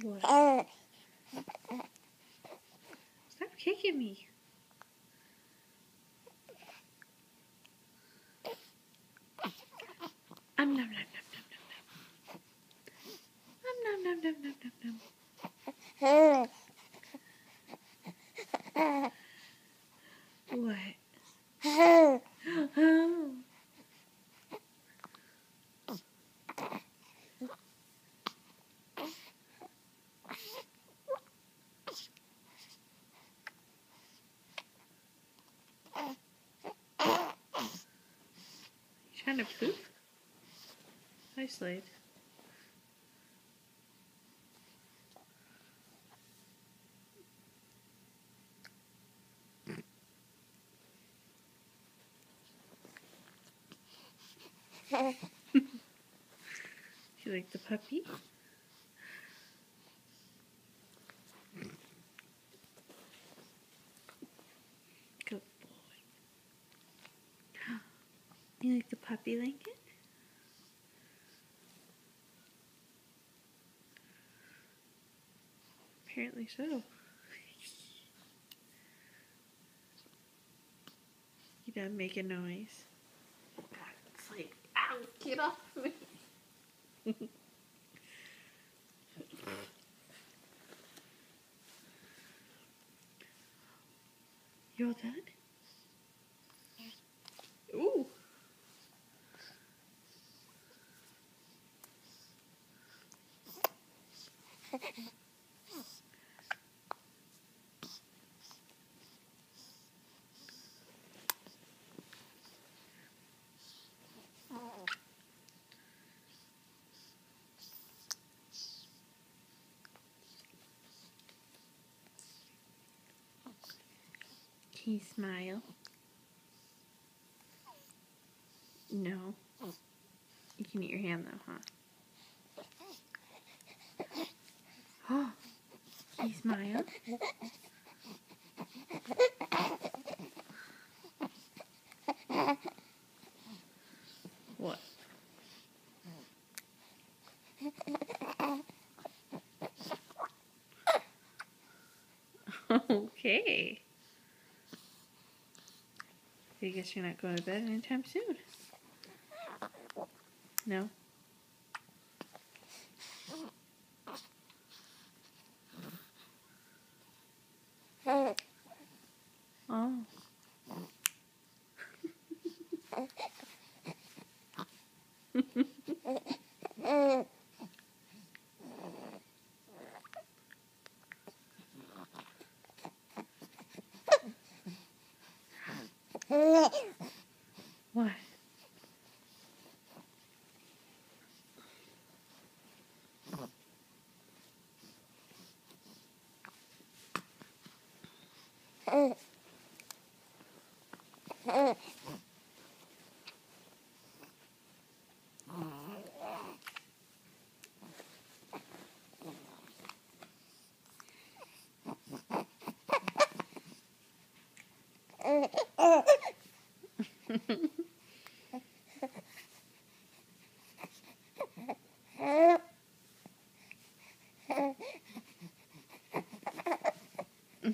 What? Stop kicking me. Nom nom nom nom nom nom nom. Nom nom nom nom nom nom. What? You trying to poop? Hi, Slade. You like the puppy? Good boy. You like the puppy, Lincoln? Apparently so. You done making noise. God, it's like, ow, get off me. You all done? Ooh. Can you smile? No. You can eat your hand though, huh? Oh, can you smile? What? Okay. I guess you're not going to bed anytime soon. No? Oh. What?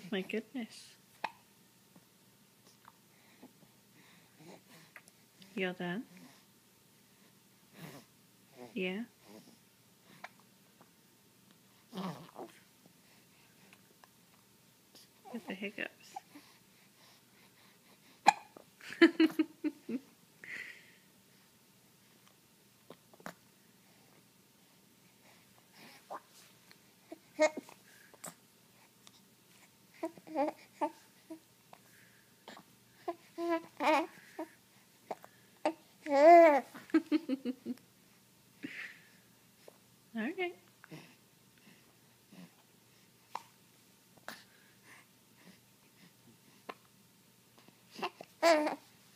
My goodness. You all done? Yeah? Get the hiccups. Alright.